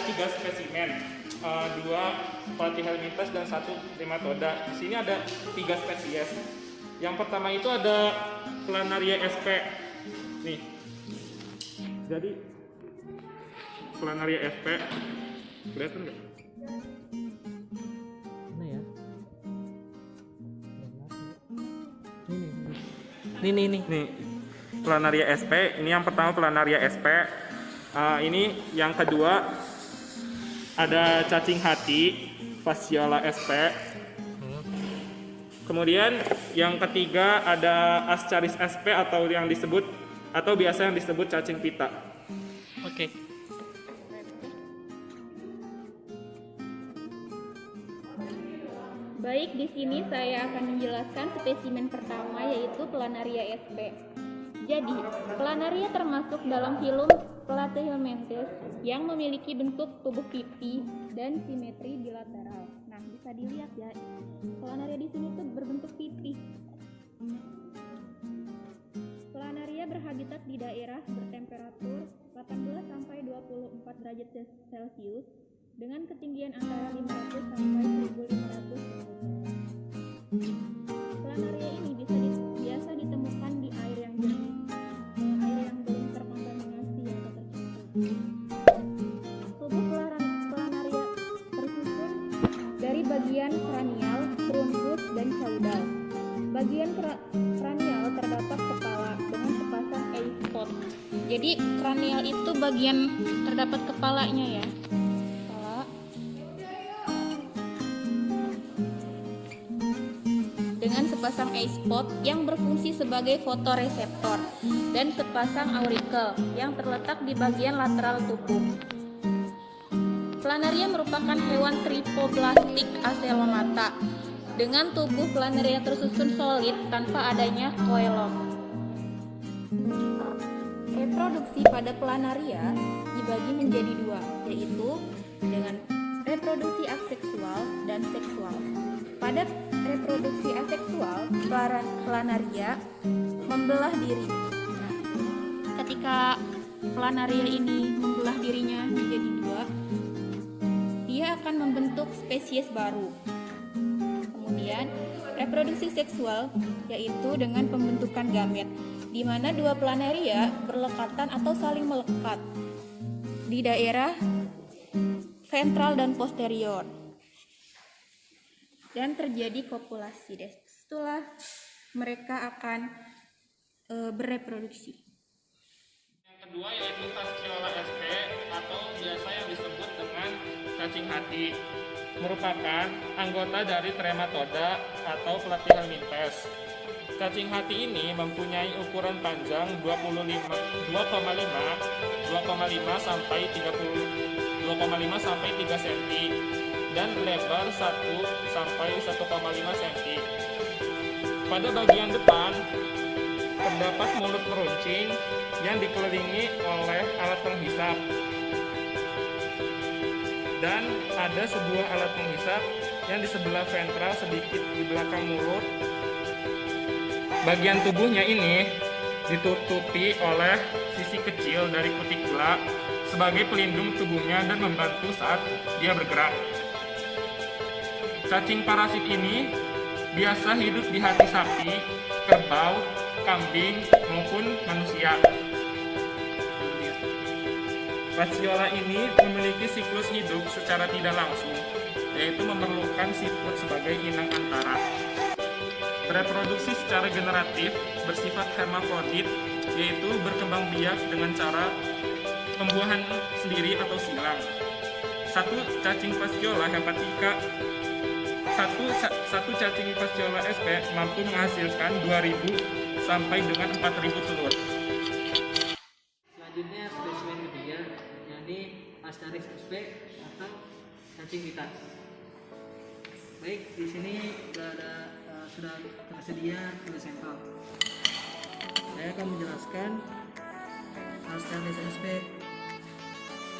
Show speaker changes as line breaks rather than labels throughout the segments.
3 spesimen, 2 platyhelminthes dan 1 nematoda. Di sini ada 3 spesies. Yang pertama itu ada Planaria sp. Nih. Jadi Planaria sp, kelihatan nggak?
Mana ya? Nih.
Nih, Planaria sp. Ini yang pertama Planaria sp. Ini yang kedua ada cacing hati Fasciola sp. Kemudian yang ketiga ada Ascaris sp atau biasa yang disebut cacing pita.
Oke.
Baik, di sini saya akan menjelaskan spesimen pertama yaitu Planaria sp. Jadi, Planaria termasuk dalam filum Platyhelminthes yang memiliki bentuk tubuh pipi dan simetri bilateral. Nah, bisa dilihat ya, Planaria di sini tuh berbentuk pipi. Planaria berhabitat di daerah bertemperatur 18 sampai 24 derajat Celcius dengan ketinggian antara 500 sampai 1500 cm. Planaria ini biasa ditemukan di air yang jernih, air yang belum terkontaminasi atau tercemar. Tubuh Planaria tersusun dari bagian kranial, truncus, dan caudal. Bagian kranial terdapat kepala dengan sepasang eye spot. Jadi kranial itu bagian terdapat kepalanya ya. Dengan sepasang eye spot yang berfungsi sebagai fotoreseptor dan sepasang auricle yang terletak di bagian lateral tubuh. Planaria merupakan hewan tripoblastik acelomata dengan tubuh Planaria tersusun solid tanpa adanya koelom. Reproduksi pada Planaria dibagi menjadi dua, yaitu dengan reproduksi aseksual dan seksual. Pada reproduksi aseksual, Planaria membelah diri. Nah, ketika Planaria ini membelah dirinya menjadi dua, dia akan membentuk spesies baru. Kemudian, reproduksi seksual yaitu dengan pembentukan gamet, di mana dua Planaria berlekatan atau saling melekat di daerah ventral dan posterior. Dan terjadi kopulasi. Setelah mereka akan bereproduksi.
Yang kedua yaitu Fasciola sp atau biasa yang disebut dengan cacing hati, merupakan anggota dari Trematoda atau Platyhelminthes. Cacing hati ini mempunyai ukuran panjang 2,5 sampai 3 cm dan lebar 1 sampai 1,5 cm. Pada bagian depan terdapat mulut meruncing yang dikelilingi oleh alat penghisap. Dan ada sebuah alat penghisap yang di sebelah ventral sedikit di belakang mulut. Bagian tubuhnya ini ditutupi oleh sisi kecil dari kutikula sebagai pelindung tubuhnya dan membantu saat dia bergerak. Cacing parasit ini biasa hidup di hati sapi, kerbau, kambing, maupun manusia. Fasciola ini memiliki siklus hidup secara tidak langsung, yaitu memerlukan siput sebagai inang antara. Reproduksi secara generatif bersifat hermafrodit, yaitu berkembang biak dengan cara pembuahan sendiri atau silang. Satu cacing Fasciola hepatica Satu cacing Fasciola sp mampu menghasilkan 2.000 sampai dengan 4.000 telur.
Selanjutnya spesimen ketiga, yakni Ascaris sp atau cacing pita. Baik, di sini sudah tersedia 2 sampel. Saya akan menjelaskan Ascaris sp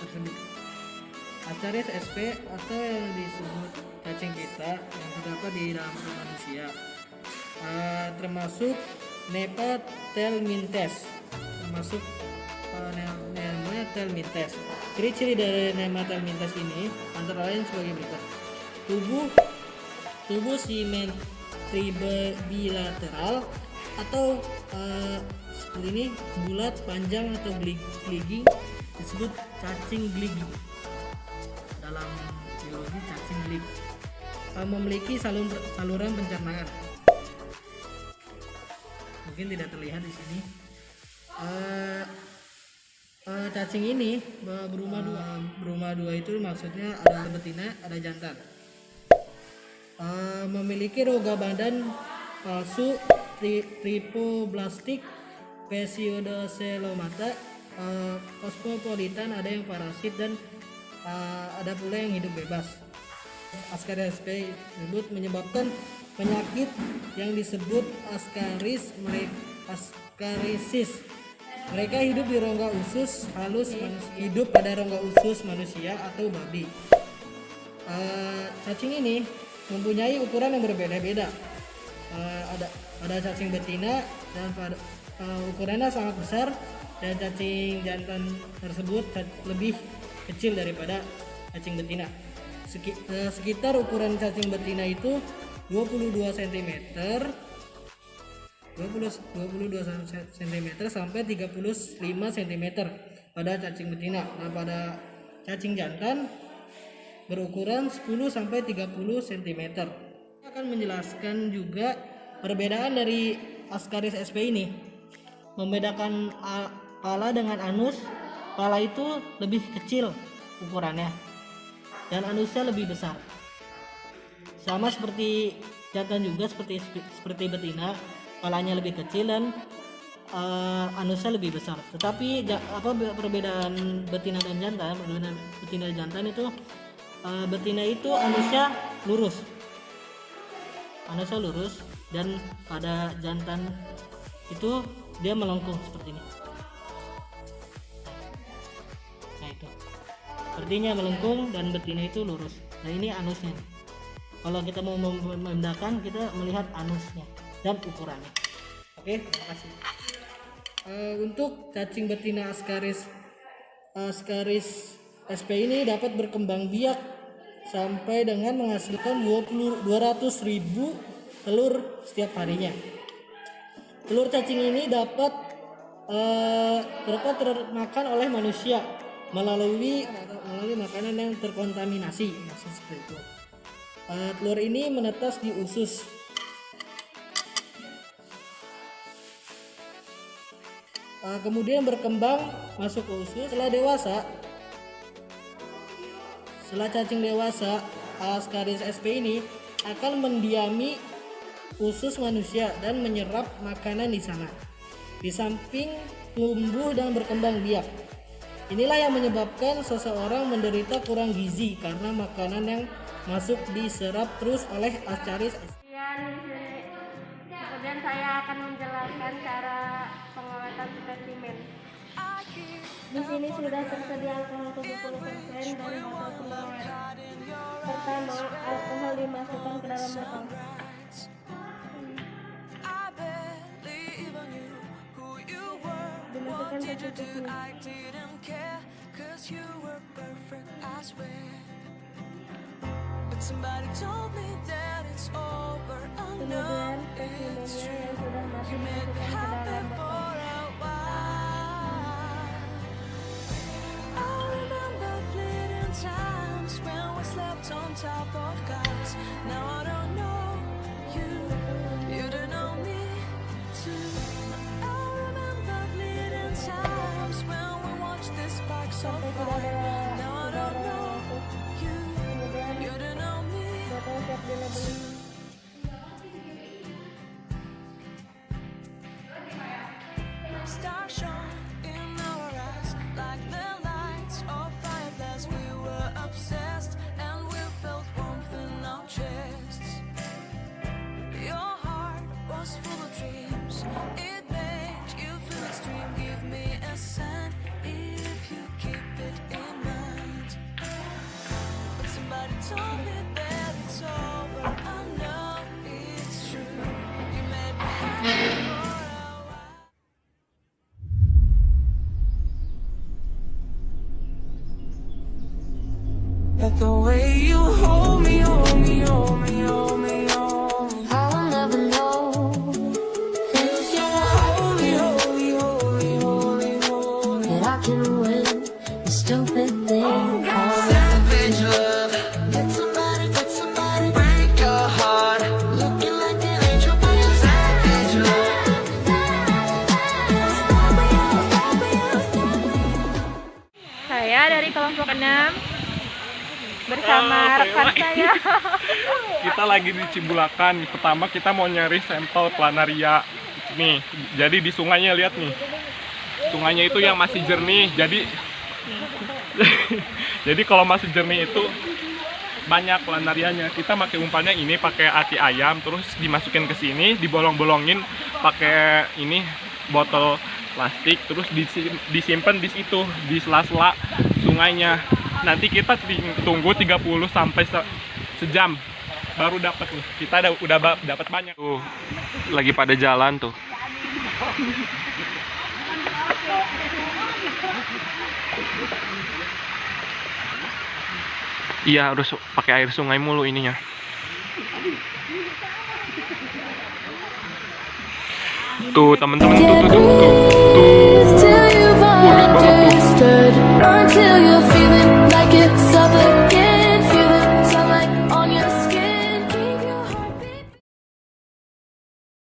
tersebut. Ascaris sp atau yang disebut cacing pita yang terdapat di dalam tubuh manusia, termasuk Nepatelminthes, Ciri-ciri dari Nemata mintas ini antara lain sebagai berikut. Tubuh simetri bilateral atau seperti ini, bulat, panjang atau geligi, disebut cacing geligi. Dalam biologi cacing geligi memiliki saluran pencernaan. Mungkin tidak terlihat di sini. Cacing ini berumah dua itu maksudnya ada betina, ada jantan. Memiliki rongga badan palsu tripoblastik, pseudocelomata, cosmopolitan, ada yang parasit dan ada pula yang hidup bebas. Ascaris sp tersebut menyebabkan penyakit yang disebut ascarisis. Mereka hidup di rongga usus halus, hidup pada rongga usus manusia atau babi. Cacing ini mempunyai ukuran yang berbeda-beda. Ada cacing betina dan ukurannya sangat besar, dan cacing jantan tersebut lebih kecil daripada cacing betina. Sekitar ukuran cacing betina itu 22 cm sampai 35 cm pada cacing betina. Nah, pada cacing jantan berukuran 10 sampai 30 cm. Akan menjelaskan juga perbedaan dari Ascaris sp ini. Membedakan pala dengan anus. Pala itu lebih kecil ukurannya dan anusnya lebih besar. Sama seperti jantan juga, seperti betina, palanya lebih kecil dan anusnya lebih besar. Tetapi perbedaan betina dan jantan? Perbedaan betina dan jantan itu betina itu anusnya lurus. Dan pada jantan itu dia melengkung seperti ini. Nah itu. Sepertinya melengkung dan betina itu lurus. Nah ini anusnya. Kalau kita mau membedakan, kita melihat anusnya dan ukurannya. Oke, terima kasih. Untuk cacing betina Ascaris sp ini dapat berkembang biak sampai dengan menghasilkan 200.000 telur setiap harinya. Telur cacing ini dapat termakan oleh manusia melalui makanan yang terkontaminasi, maksud seperti itu. Telur ini menetas di usus. Kemudian berkembang masuk ke usus. Setelah cacing dewasa, Ascaris sp ini akan mendiami usus manusia dan menyerap makanan di sana. Di samping tumbuh dan berkembang biak. Inilah yang menyebabkan seseorang menderita kurang gizi karena makanan yang masuk diserap terus oleh Ascaris sp.
Kemudian saya akan menjelaskan cara pengawetan spesimen. Di sini sudah tersedia alkohol 70% dan botol pengawet. Pertama, alkohol dimasukkan ke dalam botol. Dimasukkan secukupnya. Kemudian spesimennya yang sudah mati dimasukkan ke dalam botol.
On top of cars. Now I don't know you, you don't know me too. I remember fleeting times when we watched this spark so far. Now I don't know you, you don't know me too. Stars shone in our eyes like the lights of fireflies. We were obsessed. Full of dreams, it made you feel extreme. Give me a sign if you keep it in mind. But somebody told me that it's over. I know it's true. You made me happy for a while. Like the way you hold me, hold me, hold me, hold me, hold me. I will never know. Feels so holy, holy, holy, holy, holy. That I can win this stupid thing called savage love. Get somebody, break your heart. Looking like an angel, but you're savage love.
Saya dari kelompok 6 bersama rekan saya.
Kita lagi di Cibulakan. Pertama kita mau nyari sampel planaria. Nih, jadi di sungainya lihat nih. Sungainya itu yang masih jernih. Jadi kalau masih jernih itu banyak planarianya. Kita pakai umpannya ini pakai ati ayam, terus dimasukin ke sini, dibolong-bolongin pakai ini botol plastik, terus disimpan di situ di sela-sela sungainya. Nanti kita tunggu 30 sampai sejam baru dapat nih. Kita udah dapat banyak. Tuh, lagi pada jalan tuh. Iya, harus pakai air sungai mulu ininya. Tuh, teman-teman tuh. Bagus banget.